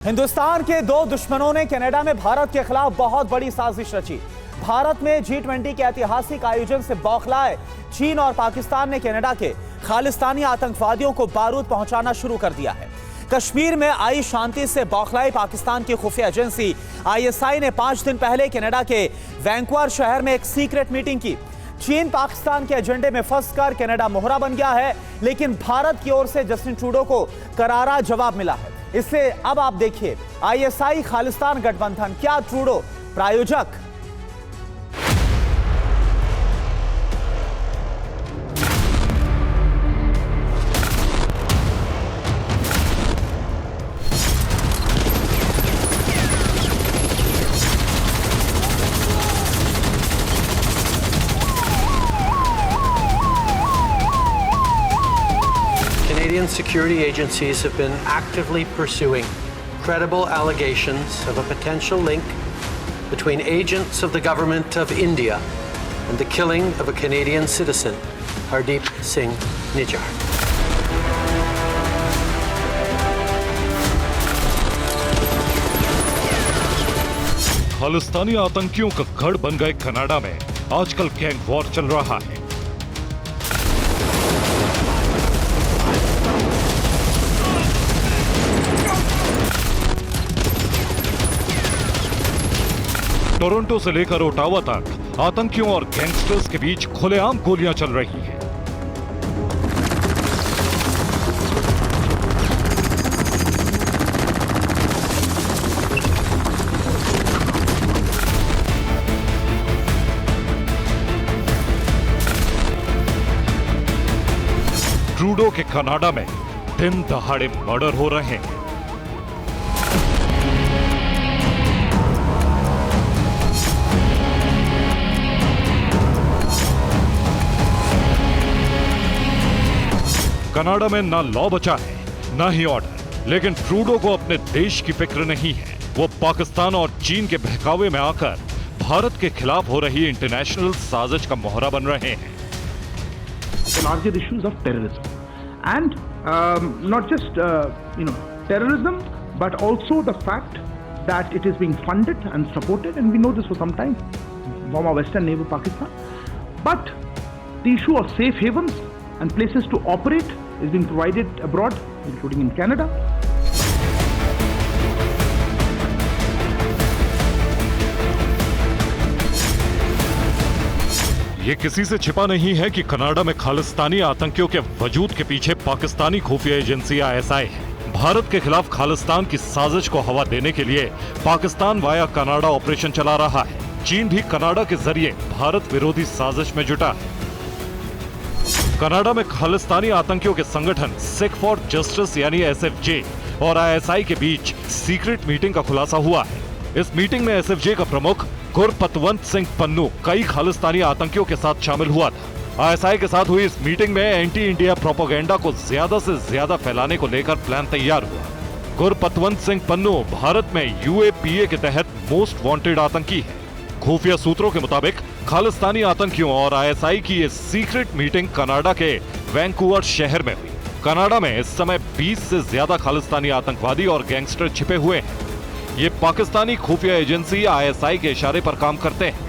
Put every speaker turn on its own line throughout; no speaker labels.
हिंदुस्तान के दो दुश्मनों ने कनाडा में भारत के खिलाफ बहुत बड़ी साजिश रची। भारत में G20 के ऐतिहासिक आयोजन से बौखलाए चीन और पाकिस्तान ने कनाडा के खालिस्तानी आतंकवादियों को बारूद पहुंचाना शुरू कर दिया है। कश्मीर में आई शांति से बौखलाई पाकिस्तान की खुफिया एजेंसी ISI ने 5 दिन पहले कनाडा के वैंकूवर शहर में एक सीक्रेट मीटिंग की। चीन पाकिस्तान के एजेंडे में फंसकर कनाडा मोहरा बन गया है, लेकिन भारत की ओर से जस्टिन ट्रूडो को करारा जवाब मिला है। इससे अब आप देखिए ISI खालिस्तान गठबंधन, क्या ट्रूडो प्रायोजक?
Canadian security agencies have been actively pursuing credible allegations of a potential link between agents of the government of India and the killing of a Canadian citizen, Hardeep Singh Nijjar.
Khalistani आतंकियों का गढ़ बन गए Canada में आजकल gang war चल रहा है। टोरंटो से लेकर ओटावा तक आतंकियों और गैंगस्टर्स के बीच खुलेआम गोलियां चल रही हैं। ट्रूडो के कनाडा में दिन दहाड़े मर्डर हो रहे हैं। कनाडा में ना लॉ बचा है ना ही ऑर्डर, लेकिन ट्रूडो को अपने देश की फिक्र नहीं है। वो पाकिस्तान और चीन के बहकावे में आकर भारत के खिलाफ हो रही इंटरनेशनल साजिश का मोहरा बन रहे हैं।
The larger issues of terrorism and not just terrorism, but also the fact that it is being funded and supported, and we know this for some time from our western neighbor Pakistan. But the issue of safe havens and places to operate is being provided abroad, including in Canada.
ये किसी से छिपा नहीं है कि Canada में खालिस्तानी आतंकियों के वजूद के पीछे पाकिस्तानी खुफिया एजेंसी ISI है। भारत के खिलाफ खालिस्तान की साजिश को हवा देने के लिए पाकिस्तान वाया कनाडा ऑपरेशन चला रहा है। चीन भी कनाडा के जरिए भारत विरोधी साजिश में जुटा है। कनाडा में खालिस्तानी आतंकियों के संगठन सिख फॉर जस्टिस यानी SFJ और ISI के बीच सीक्रेट मीटिंग का खुलासा हुआ है। इस मीटिंग में SFJ का प्रमुख गुरपतवंत सिंह पन्नू कई खालिस्तानी आतंकियों के साथ शामिल हुआ था। ISI के साथ हुई इस मीटिंग में एंटी इंडिया प्रोपेगेंडा को ज्यादा से ज्यादा फैलाने को लेकर प्लान तैयार हुआ। गुरपतवंत सिंह पन्नू भारत में UAPA के तहत मोस्ट वांटेड आतंकी है। खुफिया सूत्रों के मुताबिक खालिस्तानी आतंकियों और ISI की ये सीक्रेट मीटिंग कनाडा के वैंकूवर शहर में हुई। कनाडा में इस समय 20 से ज्यादा खालिस्तानी आतंकवादी और गैंगस्टर छिपे हुए हैं। ये पाकिस्तानी खुफिया एजेंसी ISI के इशारे पर काम करते हैं।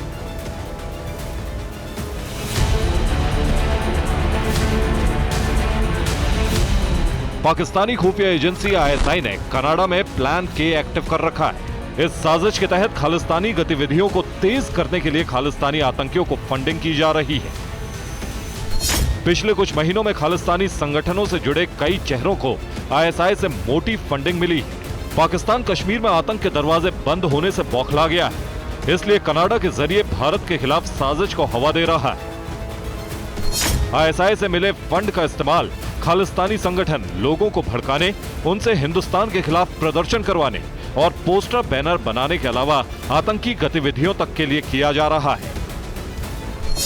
पाकिस्तानी खुफिया एजेंसी ISI ने कनाडा में प्लान K एक्टिव कर रखा है। इस साजिश के तहत खालिस्तानी गतिविधियों को तेज करने के लिए खालिस्तानी आतंकियों को फंडिंग की जा रही है। पिछले कुछ महीनों में खालिस्तानी संगठनों से जुड़े कई चेहरों को ISI से मोटी फंडिंग मिली है। पाकिस्तान कश्मीर में आतंक के दरवाजे बंद होने से बौखला गया है, इसलिए कनाडा के जरिए भारत के खिलाफ साजिश को हवा दे रहा है। ISI से मिले फंड का इस्तेमाल खालिस्तानी संगठन लोगों को भड़काने, उनसे हिंदुस्तान के खिलाफ प्रदर्शन करवाने और पोस्टर बैनर बनाने के अलावा आतंकी गतिविधियों तक के लिए किया जा रहा है।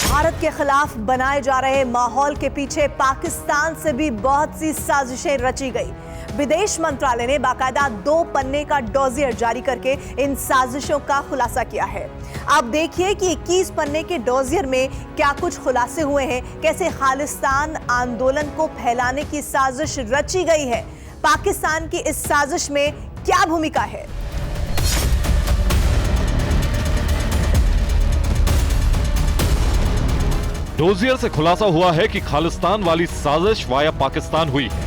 भारत के खिलाफ बनाए जा रहे माहौल के पीछे पाकिस्तान से भी बहुत सी साजिशें रची गई। विदेश मंत्रालय ने बाकायदा 2 पन्ने का डॉजियर जारी करके इन साजिशों का खुलासा किया है। आप देखिए कि 21 पन्ने के डॉजियर में क्या कुछ खुलासे हुए हैं, कैसे खालिस्तान आंदोलन को फैलाने की साजिश रची गई है। पाकिस्तान की इस साजिश में क्या भूमिका है?
डोजियर से खुलासा हुआ है कि खालिस्तान वाली साजिश वाया पाकिस्तान हुई है।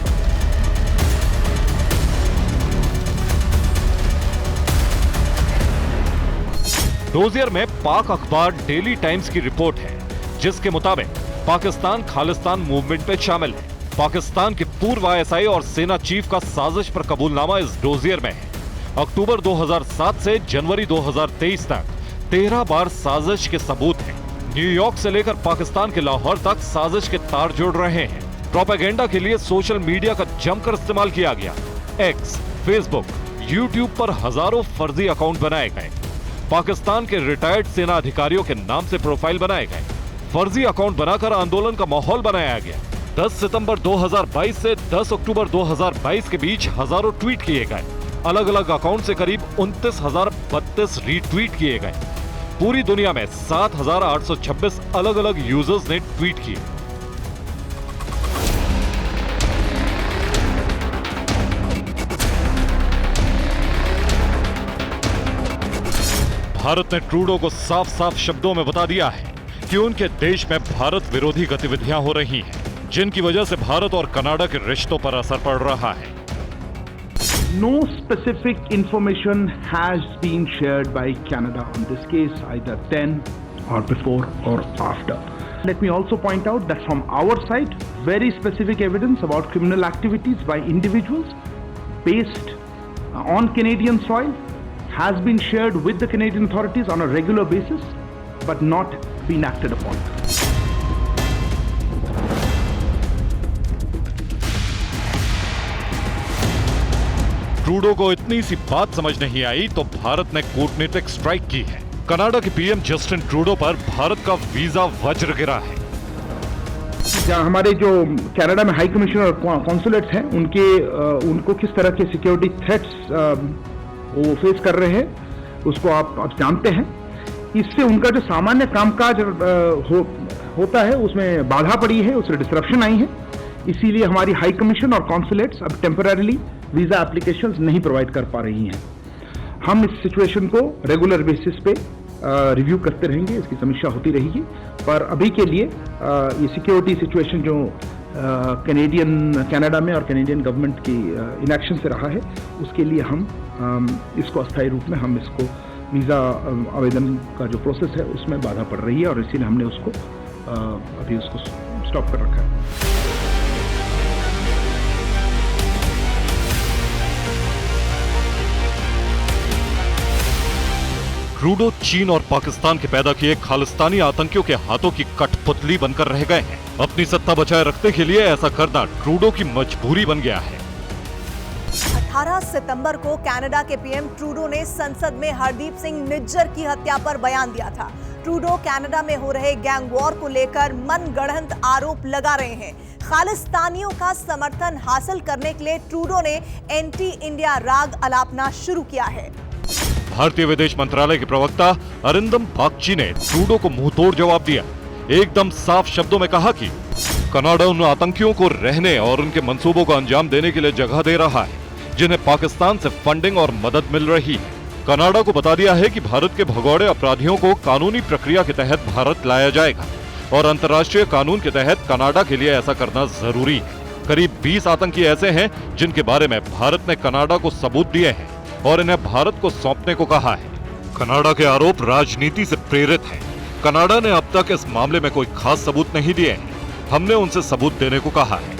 डोजियर में पाक अखबार डेली टाइम्स की रिपोर्ट है, जिसके मुताबिक पाकिस्तान खालिस्तान मूवमेंट में शामिल है। पाकिस्तान के पूर्व आईएसआई और सेना चीफ का साजिश पर कबूलनामा इस डोजियर में है। अक्टूबर 2007 से जनवरी 2023 तक 13 बार साजिश के सबूत हैं। न्यूयॉर्क से लेकर पाकिस्तान के लाहौर तक साजिश के तार जुड़ रहे हैं। प्रोपेगेंडा के लिए सोशल मीडिया का जमकर इस्तेमाल किया गया। एक्स, फेसबुक, यूट्यूब पर हजारों फर्जी अकाउंट बनाए गए। पाकिस्तान के रिटायर्ड सेना अधिकारियों के नाम से प्रोफाइल बनाए गए। फर्जी अकाउंट बनाकर आंदोलन का माहौल बनाया गया। 10 सितंबर 2022 से 10 अक्टूबर 2022 के बीच हजारों ट्वीट किए गए। अलग अलग अकाउंट से करीब 29,032 रीट्वीट किए गए। पूरी दुनिया में 7,826 अलग अलग यूजर्स ने ट्वीट किए। भारत ने ट्रूडो को साफ साफ शब्दों में बता दिया है कि उनके देश में भारत विरोधी गतिविधियां हो रही हैं, जिनकी वजह से भारत और कनाडा के रिश्तों पर असर पड़ रहा है।
No specific information has been shared by Canada on this case, either then or before or after. Let me also point out that from our side, very specific evidence about criminal activities by individuals based on Canadian soil has been shared with the Canadian authorities on a regular basis, but not been acted upon.
Trudeau को इतनी सी बात समझ नहीं आई तो भारत ने कूटनीतिक strike की है। कनाडा के पीएम जस्टिन ट्रूडो पर भारत का वीजा वज्र गिरा है।
जहाँ हमारे जो कनाडा में हाई कमिश्नर और कॉन्सुलेट्स हैं, उनको किस तरह के सिक्योरिटी थ्रेट्स वो फेस कर रहे हैं, उसको आप जानते हैं। इससे उनका जो सामान्य कामकाज होता है उसमें बाधा पड़ी है, उससे डिस्ट्रप्शन आई है। इसीलिए हमारी हाई कमीशन और कॉन्सुलेट्स अब टेम्पररीली वीजा एप्लीकेशंस नहीं प्रोवाइड कर पा रही हैं। हम इस सिचुएशन को रेगुलर बेसिस पे रिव्यू करते रहेंगे, इसकी समीक्षा होती रहेगी। पर अभी के लिए ये सिक्योरिटी सिचुएशन जो कनाडा में और कैनेडियन गवर्नमेंट की इनएक्शन से रहा है, उसके लिए हम इसको अस्थायी रूप में हम इसको वीज़ा आवेदन का जो प्रोसेस है उसमें बाधा पड़ रही है और इसीलिए हमने उसको अभी उसको स्टॉप कर रखा है।
ट्रूडो चीन और पाकिस्तान के पैदा किए खालिस्तानी आतंकियों के हाथों की कठपुतली बनकर रह गए हैं। अपनी सत्ता बचाए रखने के लिए ऐसा करना ट्रूडो की मजबूरी बन गया है।
18 सितंबर को कनाडा के पीएम ट्रूडो ने संसद में हरदीप सिंह निज्जर की हत्या पर बयान दिया था। ट्रूडो कनाडा में हो रहे गैंग वॉर को लेकर मनगढ़ंत आरोप लगा रहे हैं। खालिस्तानियों का समर्थन हासिल करने के लिए ट्रूडो ने एंटी इंडिया राग अलापना शुरू किया है।
भारतीय विदेश मंत्रालय के प्रवक्ता अरिंदम बागची ने ट्रूडो को मुंहतोड़ जवाब दिया। एकदम साफ शब्दों में कहा कि कनाडा उन आतंकियों को रहने और उनके मंसूबों को अंजाम देने के लिए जगह दे रहा है, जिन्हें पाकिस्तान से फंडिंग और मदद मिल रही है। कनाडा को बता दिया है कि भारत के भगोड़े अपराधियों को कानूनी प्रक्रिया के तहत भारत लाया जाएगा और अंतर्राष्ट्रीय कानून के तहत कनाडा के लिए ऐसा करना जरूरी है। करीब 20 आतंकी ऐसे हैं जिनके बारे में भारत ने कनाडा को सबूत दिए हैं और इन्हें भारत को सौंपने को कहा है। कनाडा के आरोप राजनीति से प्रेरित हैं। कनाडा ने अब तक इस मामले में कोई खास सबूत नहीं दिए हैं। हमने उनसे सबूत देने को कहा है।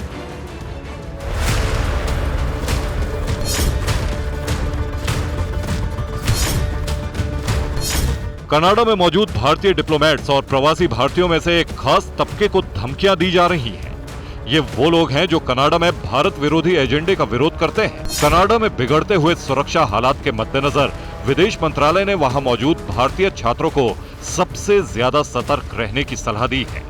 कनाडा में मौजूद भारतीय डिप्लोमेट्स और प्रवासी भारतीयों में से एक खास तबके को धमकियां दी जा रही हैं। ये वो लोग हैं जो कनाडा में भारत विरोधी एजेंडे का विरोध करते हैं। कनाडा में बिगड़ते हुए सुरक्षा हालात के मद्देनजर विदेश मंत्रालय ने वहां मौजूद भारतीय छात्रों को सबसे ज्यादा सतर्क रहने की सलाह दी है।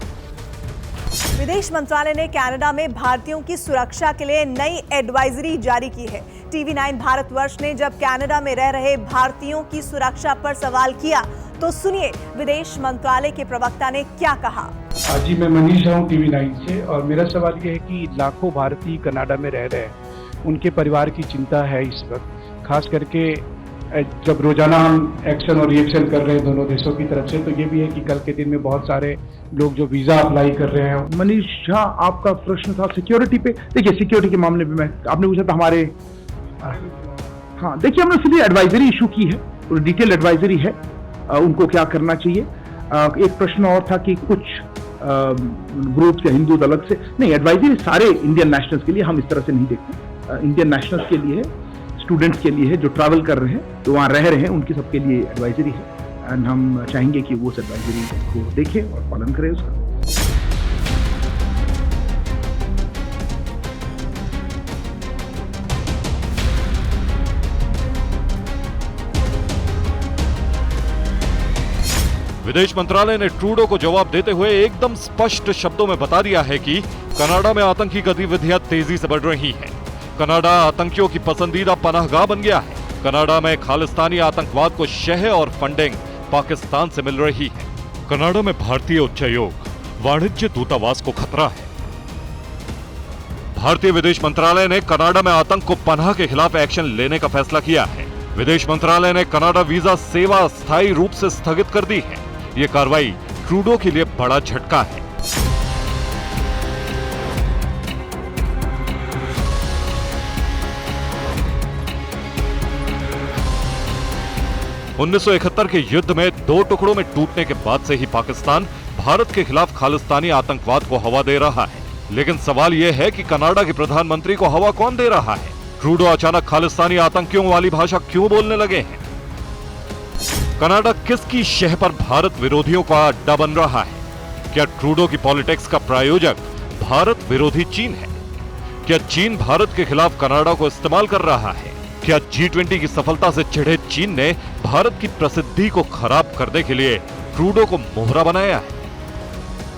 विदेश मंत्रालय ने कनाडा में भारतीयों की सुरक्षा के लिए नई एडवाइजरी जारी की है। टीवी 9 भारतवर्ष ने जब कनाडा में रह रहे भारतीयों की सुरक्षा पर सवाल किया तो सुनिए विदेश मंत्रालय के प्रवक्ता ने क्या कहा।
जी, मैं मनीष हूँ टीवी 9 से और मेरा सवाल ये है कि लाखों भारतीय कनाडा में रह रहे हैं, उनके परिवार की चिंता है इस वक्त। खास करके जब रोजाना हम एक्शन और रिएक्शन कर रहे हैं दोनों देशों की तरफ से, तो ये भी है कि कल के दिन में बहुत सारे लोग जो वीजा अप्लाई कर रहे हैं। मनीष झा, आपका प्रश्न था सिक्योरिटी पे। देखिए, सिक्योरिटी के मामले में आपने पूछा था हमारे, हाँ देखिए, हमने इसलिए एडवाइजरी इशू की है और डिटेल एडवाइजरी है उनको क्या करना चाहिए। एक प्रश्न और था कि कुछ ग्रुप या हिंदू अलग से नहीं, एडवाइजरी सारे इंडियन नेशनल्स के लिए, हम इस तरह से नहीं देखते। इंडियन नेशनल्स के लिए, स्टूडेंट्स के लिए है, जो ट्रैवल कर रहे हैं, जो वहाँ रह रहे हैं, उनकी सबके लिए एडवाइजरी है। एंड हम चाहेंगे कि वो उस एडवाइजरी को देखें और पालन करें उसका।
विदेश मंत्रालय ने ट्रूडो को जवाब देते हुए एकदम स्पष्ट शब्दों में बता दिया है कि कनाडा में आतंकी गतिविधियां तेजी से बढ़ रही हैं। कनाडा आतंकियों की पसंदीदा पनाहगाह बन गया है। कनाडा में खालिस्तानी आतंकवाद को शह और फंडिंग पाकिस्तान से मिल रही है। कनाडा में भारतीय उच्चायोग, वाणिज्य दूतावास को खतरा है। भारतीय विदेश मंत्रालय ने कनाडा में आतंक को पनाह के खिलाफ एक्शन लेने का फैसला किया है। विदेश मंत्रालय ने कनाडा वीजा सेवा अस्थायी रूप से स्थगित कर दी है। ये कार्रवाई ट्रूडो के लिए बड़ा झटका है। उन्नीस के युद्ध में दो टुकड़ों में टूटने के बाद से ही पाकिस्तान भारत के खिलाफ खालिस्तानी आतंकवाद को हवा दे रहा है। लेकिन सवाल यह है कि कनाडा के प्रधानमंत्री को हवा कौन दे रहा है? ट्रूडो अचानक खालिस्तानी आतंकियों वाली भाषा क्यों बोलने लगे हैं? कनाडा किसकी शह पर भारत विरोधियों का अड्डा बन रहा है? क्या ट्रूडो की पॉलिटिक्स का प्रायोजक भारत विरोधी चीन है? क्या चीन भारत के खिलाफ कनाडा को इस्तेमाल कर रहा है? क्या G20 की सफलता से चिढ़े चीन ने भारत की प्रसिद्धि को खराब करने के लिए ट्रूडो को मोहरा बनाया है?